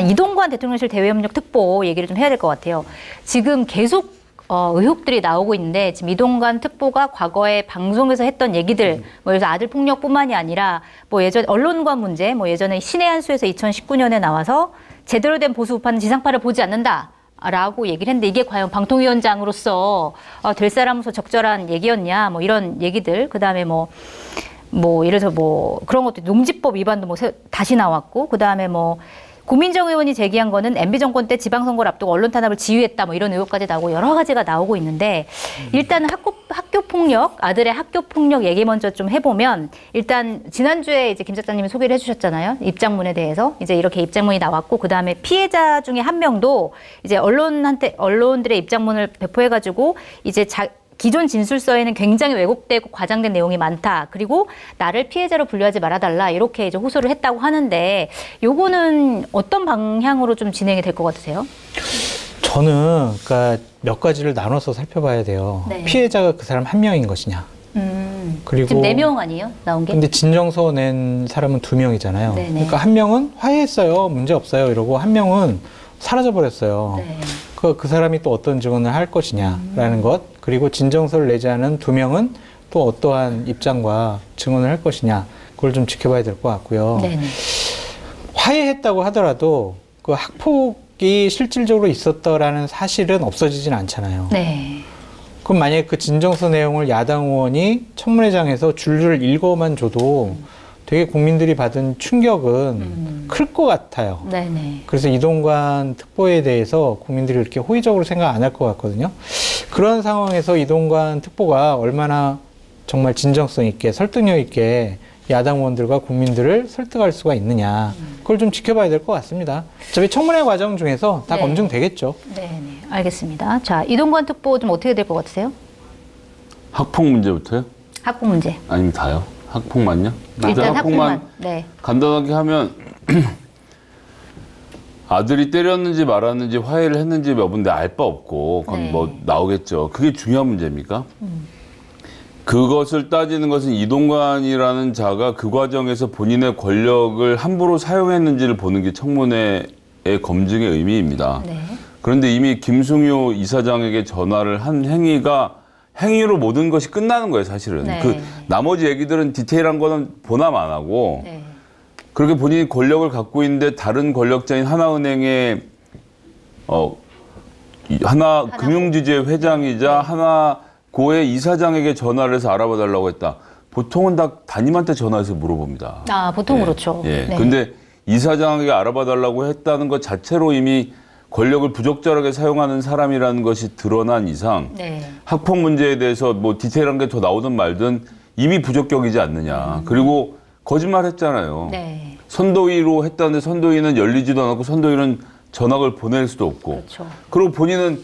이동관 대통령실 대외협력 특보 얘기를 좀 해야 될 것 같아요. 지금 계속 의혹들이 나오고 있는데 지금 이동관 특보가 과거에 방송에서 했던 얘기들, 뭐 그래서 아들 폭력뿐만이 아니라 뭐 예전 언론관 문제, 뭐 예전에 신의 한 수에서 2019년에 나와서 제대로 된 보수 우파는 지상파를 보지 않는다. 라고 얘기를 했는데 이게 과연 방통위원장으로서 될 사람으로서 적절한 얘기였냐, 뭐 이런 얘기들, 그 다음에 뭐 예를 들어서 뭐 그런 것도 농지법 위반도 뭐 다시 나왔고, 그 다음에 뭐 고민정 의원이 제기한 거는 MB 정권 때 지방선거를 앞두고 언론 탄압을 지휘했다, 뭐 이런 의혹까지 나오고 여러 가지가 나오고 있는데, 일단은 학교 폭력, 아들의 학교 폭력 얘기 먼저 좀 해보면, 일단 지난주에 이제 김 작가님이 소개를 해주셨잖아요. 입장문에 대해서 이제 이렇게 입장문이 나왔고, 그 다음에 피해자 중에 한 명도 이제 언론들의 입장문을 배포해가지고 이제 기존 진술서에는 굉장히 왜곡되고 과장된 내용이 많다. 그리고 나를 피해자로 분류하지 말아달라. 이렇게 이제 호소를 했다고 하는데, 요거는 어떤 방향으로 좀 진행이 될 것 같으세요? 저는 그러니까 몇 가지를 나눠서 살펴봐야 돼요. 네. 피해자가 그 사람 한 명인 것이냐. 그리고 지금 4명 아니에요? 나온 게? 근데 진정서 낸 사람은 2명이잖아요. 네네. 그러니까 한 명은 화해했어요. 문제 없어요. 이러고 한 명은 사라져버렸어요. 네. 그 사람이 또 어떤 증언을 할 것이냐라는 것, 그리고 진정서를 내지 않은 2명은 또 어떠한 입장과 증언을 할 것이냐, 그걸 좀 지켜봐야 될 것 같고요. 네네. 화해했다고 하더라도 그 학폭이 실질적으로 있었다라는 사실은 없어지진 않잖아요. 네. 그럼 만약에 그 진정서 내용을 야당 의원이 청문회장에서 줄줄 읽어만 줘도 되게 국민들이 받은 충격은 클 것 같아요. 네네. 그래서 이동관 특보에 대해서 국민들이 이렇게 호의적으로 생각 안 할 것 같거든요. 그런 상황에서 이동관 특보가 얼마나 정말 진정성 있게 설득력 있게 야당 의원들과 국민들을 설득할 수가 있느냐, 그걸 좀 지켜봐야 될 것 같습니다. 어차피 청문회 과정 중에서 다 네. 검증되겠죠. 네네. 알겠습니다. 자, 이동관 특보 좀 어떻게 될 것 같으세요? 학폭 문제부터요? 학폭 문제. 아니면 다요? 학폭만요? 일단 학폭만. 네. 간단하게 하면 아들이 때렸는지 말았는지 화해를 했는지 여부인데 알 바 없고 그건 네. 뭐 나오겠죠. 그게 중요한 문제입니까? 그것을 따지는 것은 이동관이라는 자가 그 과정에서 본인의 권력을 함부로 사용했는지를 보는 게 청문회의 검증의 의미입니다. 네. 그런데 이미 김승효 이사장에게 전화를 한 행위로 모든 것이 끝나는 거예요, 사실은. 네. 그 나머지 얘기들은 디테일한 거는 보남 안 하고 네. 그렇게 본인이 권력을 갖고 있는데 다른 권력자인 하나은행의 하나금융지주회 회장이자 하나고의 이사장에게 전화를 해서 알아봐 달라고 했다. 보통은 다 담임한테 전화해서 물어봅니다. 아, 보통 그렇죠. 예. 네. 근데 이사장에게 알아봐 달라고 했다는 것 자체로 이미 권력을 부적절하게 사용하는 사람이라는 것이 드러난 이상 네. 학폭 문제에 대해서 뭐 디테일한 게 더 나오든 말든 이미 부적격이지 않느냐. 그리고 거짓말 했잖아요. 네. 선도위로 했다는데 선도위는 열리지도 않았고 선도위는 전학을 보낼 수도 없고. 그렇죠. 그리고 본인은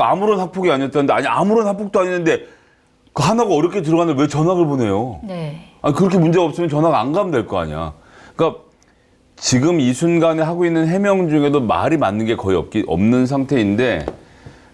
아무런 학폭이 아니었다는데 아니 아무런 학폭도 아니는데 그 하나가 어렵게 들어가는데 왜 전학을 보내요? 네. 아니 그렇게 문제가 없으면 전학 안 가면 될 거 아니야. 그러니까 지금 이 순간에 하고 있는 해명 중에도 말이 맞는 게 거의 없는 상태인데,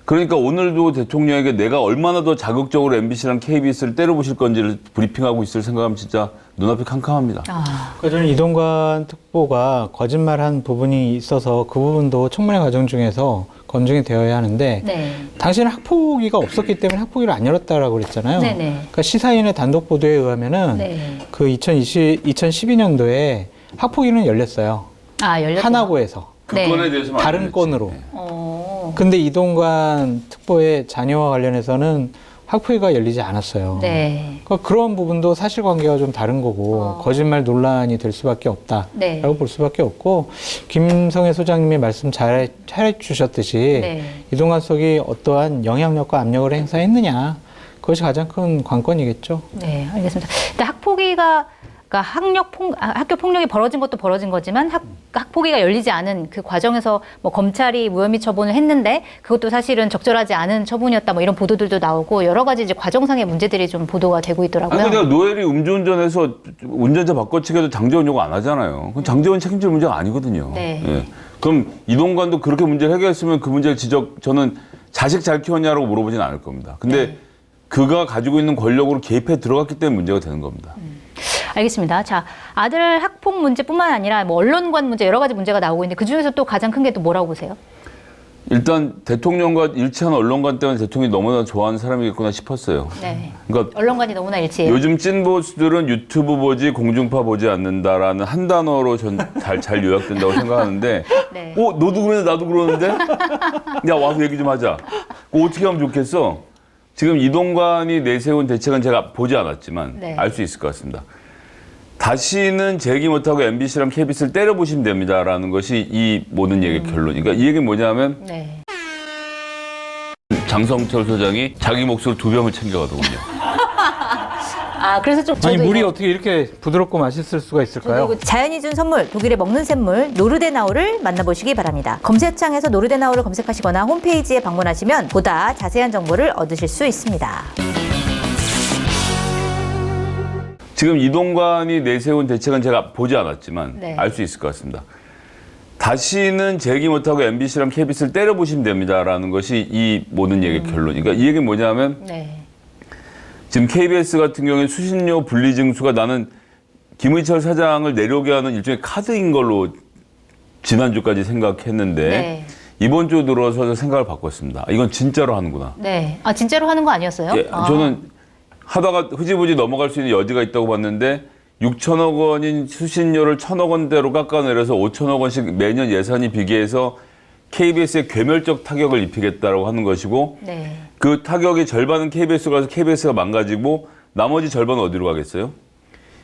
그러니까 오늘도 대통령에게 내가 얼마나 더 자극적으로 MBC랑 KBS를 때려부실 건지를 브리핑하고 있을 생각하면 진짜 눈앞이 캄캄합니다. 아, 그러니까 저는 이동관 특보가 거짓말한 부분이 있어서 그 부분도 청문회 과정 중에서 검증이 되어야 하는데, 네. 당시에는 학폭위가 없었기 때문에 학폭위를 안 열었다라고 그랬잖아요. 네네. 그러니까 시사인의 단독 보도에 의하면은 네. 그 2012년도에 학폭위는 열렸어요. 아, 열렸다. 하나고에서 그 네. 건에 대해서 다른 건으로. 어. 근데 이동관 특보의 자녀와 관련해서는 학폭위가 열리지 않았어요. 네. 그러니까 그런 부분도 사실관계가 좀 다른 거고 거짓말 논란이 될 수밖에 없다라고 네. 볼 수밖에 없고, 김성애 소장님이 말씀 잘 해주셨듯이 네. 이동관 속이 어떠한 영향력과 압력을 행사했느냐, 그것이 가장 큰 관건이겠죠. 네, 알겠습니다. 근데 학교 폭력이 벌어진 것도 벌어진 거지만 학폭위가 열리지 않은 그 과정에서 뭐 검찰이 무혐의 처분을 했는데 그것도 사실은 적절하지 않은 처분이었다, 뭐 이런 보도들도 나오고 여러 가지 이제 과정상의 문제들이 좀 보도가 되고 있더라고요. 아니, 근데 노엘이 음주운전해서 운전자 바꿔치기해도 장재원 요구 안 하잖아요. 그럼 장재원 책임질 문제가 아니거든요. 네. 예. 그럼 이동관도 그렇게 문제를 해결했으면 그 문제를 저는 자식 잘 키웠냐라고 물어보진 않을 겁니다. 근데 네. 그가 가지고 있는 권력으로 개입해 들어갔기 때문에 문제가 되는 겁니다. 알겠습니다. 자, 아들 학폭 문제뿐만 아니라 뭐 언론관 문제 여러 가지 문제가 나오고 있는데 그 중에서 또 가장 큰 게 또 뭐라고 보세요? 일단 대통령과 일치한 언론관 때문에 대통령이 너무나 좋아하는 사람이겠구나 싶었어요. 네. 그러니까 언론관이 너무나 일치해요. 요즘 찐 보수들은 유튜브 보지 공중파 보지 않는다라는 한 단어로 전 잘 요약된다고 생각하는데 네. 너도 그러는데 나도 그러는데 야 와서 얘기 좀 하자. 어떻게 하면 좋겠어? 지금 이동관이 내세운 대책은 제가 보지 않았지만 네. 알 수 있을 것 같습니다. 다시는 재기 못하고 MBC랑 KBS를 때려보시면 됩니다라는 것이 이 모든 얘기의 결론이니까 그러니까 이 얘기는 뭐냐면 네. 장성철 소장이 자기 몫으로 2병을 챙겨가더군요. 아, 그래서 좀 아니 저도 물이 이거- 어떻게 이렇게 부드럽고 맛있을 수가 있을까요? 그리고 자연이 준 선물, 독일의 먹는 샘물 노르데나우를 만나보시기 바랍니다. 검색창에서 노르데나우를 검색하시거나 홈페이지에 방문하시면 보다 자세한 정보를 얻으실 수 있습니다. 지금 이동관이 내세운 대책은 제가 보지 않았지만 네. 알 수 있을 것 같습니다. 다시는 재기 못하고 MBC랑 KBS를 때려보시면 됩니다라는 것이 이 모든 얘기의 결론이니까 그러니까 이 얘기는 뭐냐면 네. 지금 KBS 같은 경우에 수신료 분리징수가 나는 김의철 사장을 내려오게 하는 일종의 카드인 걸로 지난주까지 생각했는데 네. 이번 주 들어서 생각을 바꿨습니다. 이건 진짜로 하는구나. 네. 아, 진짜로 하는 거 아니었어요? 예, 아. 저는 하다가 흐지부지 넘어갈 수 있는 여지가 있다고 봤는데 6천억 원인 수신료를 1천억 원대로 깎아내려서 5천억 원씩 매년 예산이 비계해서 KBS에 괴멸적 타격을 입히겠다라고 하는 것이고 네. 그 타격의 절반은 KBS가 가서 KBS가 망가지고 나머지 절반은 어디로 가겠어요?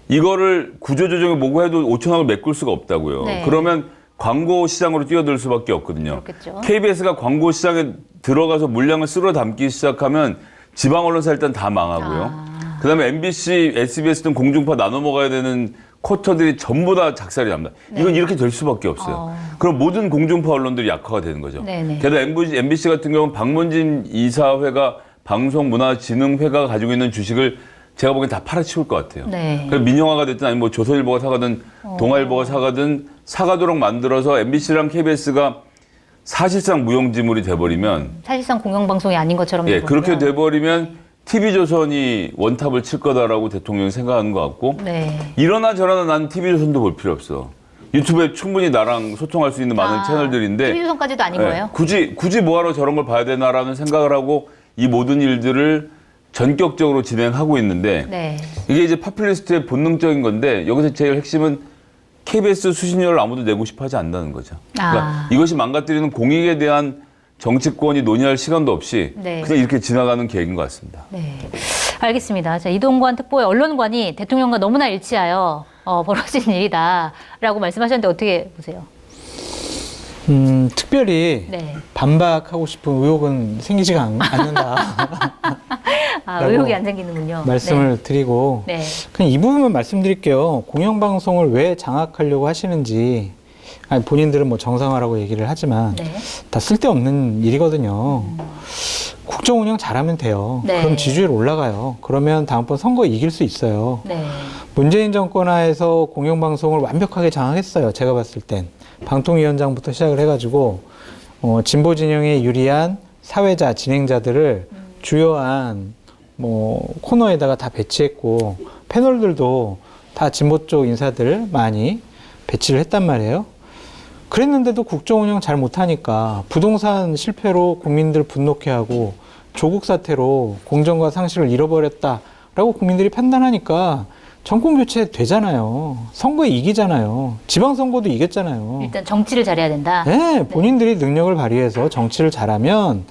이거를 구조조정에 뭐고 해도 5천억을 메꿀 수가 없다고요. 네. 그러면 광고 시장으로 뛰어들 수밖에 없거든요. 그렇겠죠. KBS가 광고 시장에 들어가서 물량을 쓸어 담기 시작하면 지방 언론사 일단 다 망하고요. 그다음에 MBC, SBS 등 공중파 나눠 먹어야 되는 쿼터들이 전부 다 작살이 납니다. 이건 이렇게 될 수밖에 없어요. 그럼 모든 공중파 언론들이 약화가 되는 거죠. 네네. 게다가 MBC 같은 경우는 박문진 이사회가 방송문화진흥회가 가지고 있는 주식을 제가 보기엔 다 팔아치울 것 같아요. 네. 그래서 민영화가 됐든 아니면 뭐 조선일보가 사가든 동아일보가 사가든 사가도록 만들어서 MBC랑 KBS가 사실상 무용지물이 돼버리면 사실상 공영방송이 아닌 것처럼 예, 되거든요. 그렇게 돼버리면 TV조선이 원탑을 칠 거다라고 대통령이 생각하는 것 같고 네. 이러나 저러나 난 TV조선도 볼 필요 없어. 유튜브에 충분히 나랑 소통할 수 있는 많은 채널들인데 TV조선까지도 아닌 예, 거예요? 굳이 뭐하러 저런 걸 봐야 되나라는 생각을 하고 이 모든 일들을 전격적으로 진행하고 있는데 네. 이게 이제 파퓰리스트의 본능적인 건데 여기서 제일 핵심은 KBS 수신료를 아무도 내고 싶어 하지 않는다는 거죠. 그러니까 이것이 망가뜨리는 공익에 대한 정치권이 논의할 시간도 없이 네. 그냥 이렇게 지나가는 계획인 것 같습니다. 네. 알겠습니다. 자, 이동관 특보의 언론관이 대통령과 너무나 일치하여 벌어진 일이다라고 말씀하셨는데 어떻게 보세요? 특별히 네. 반박하고 싶은 의혹은 생기지가 않는다. 아, 의혹이 안 생기는군요. 말씀을 드리고 네. 그냥 이 부분만 말씀드릴게요. 공영방송을 왜 장악하려고 하시는지 아니, 본인들은 뭐 정상화라고 얘기를 하지만 네. 다 쓸데없는 일이거든요. 국정 운영 잘하면 돼요. 네. 그럼 지지율 올라가요. 그러면 다음번 선거 이길 수 있어요. 네. 문재인 정권 하에서 공영방송을 완벽하게 장악했어요. 제가 봤을 땐. 방통위원장부터 시작을 해가지고 진보 진영에 유리한 사회자, 진행자들을 주요한 뭐 코너에다가 다 배치했고 패널들도 다 진보 쪽 인사들 많이 배치를 했단 말이에요. 그랬는데도 국정 운영 잘 못하니까 부동산 실패로 국민들 분노케 하고 조국 사태로 공정과 상식을 잃어버렸다라고 국민들이 판단하니까 정권 교체 되잖아요. 선거에 이기잖아요. 지방선거도 이겼잖아요. 일단 정치를 잘해야 된다. 네, 본인들이 능력을 발휘해서 정치를 잘하면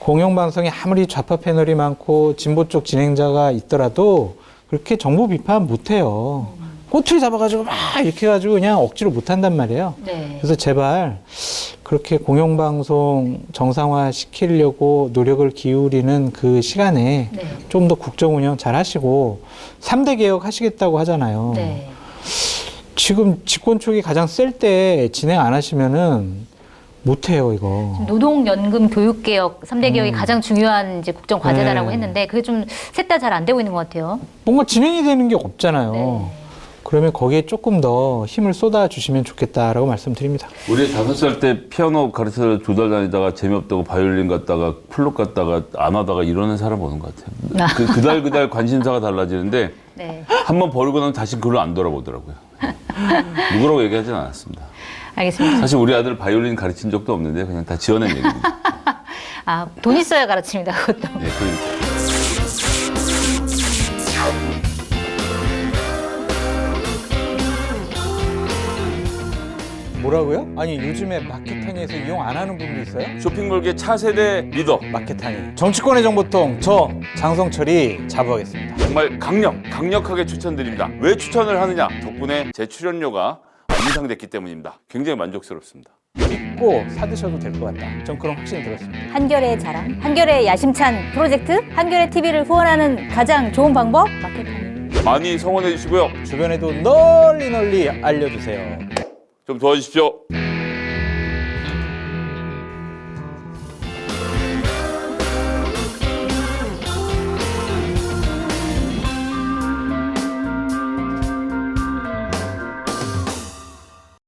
공영방송에 아무리 좌파 패널이 많고 진보 쪽 진행자가 있더라도 그렇게 정부 비판 못해요. 꼬투리 잡아가지고 막 이렇게 해가지고 그냥 억지로 못한단 말이에요. 네. 그래서 제발 그렇게 공영방송 정상화 시키려고 노력을 기울이는 그 시간에 네. 좀 더 국정 운영 잘 하시고 3대 개혁 하시겠다고 하잖아요. 네. 지금 집권 쪽이 가장 셀 때 진행 안 하시면은 못해요, 이거. 노동연금 교육개혁 3대 개혁이 가장 중요한 이제 국정 과제다라고 네. 했는데 그게 좀 셋 다 잘 안 되고 있는 것 같아요. 뭔가 진행이 되는 게 없잖아요. 네. 그러면 거기에 조금 더 힘을 쏟아 주시면 좋겠다라고 말씀드립니다. 우리 5살 때 피아노 가르쳐서 2달 다니다가 재미없다고 바이올린 갔다가 플룻 갔다가 안 하다가 이러는 사람 보는 것 같아요. 그달 관심사가 달라지는데 네. 한번 버리고 나면 다시 그걸 안 돌아보더라고요. 누구라고 얘기하진 않았습니다. 알겠습니다. 사실 우리 아들 바이올린 가르친 적도 없는데 그냥 다 지어낸 얘기입니다. 아, 돈 있어야 가르칩니다. 그것도. 네, 그러니까. 뭐라고요? 아니 요즘에 마켓타니에서 이용 안 하는 분도 있어요? 쇼핑몰계 차세대 리더 마켓타니 정치권의 정보통 저 장성철이 자부하겠습니다. 정말 강력하게 추천드립니다. 왜 추천을 하느냐? 덕분에 제 출연료가 인상됐기 때문입니다. 굉장히 만족스럽습니다. 믿고 사드셔도 될 것 같다. 전 그런 확신이 들었습니다. 한결의 자랑, 한결의 야심찬 프로젝트, 한결의 TV를 후원하는 가장 좋은 방법 마켓타니. 많이 성원해 주시고요. 주변에도 널리 알려주세요. 좀 도와주십시오.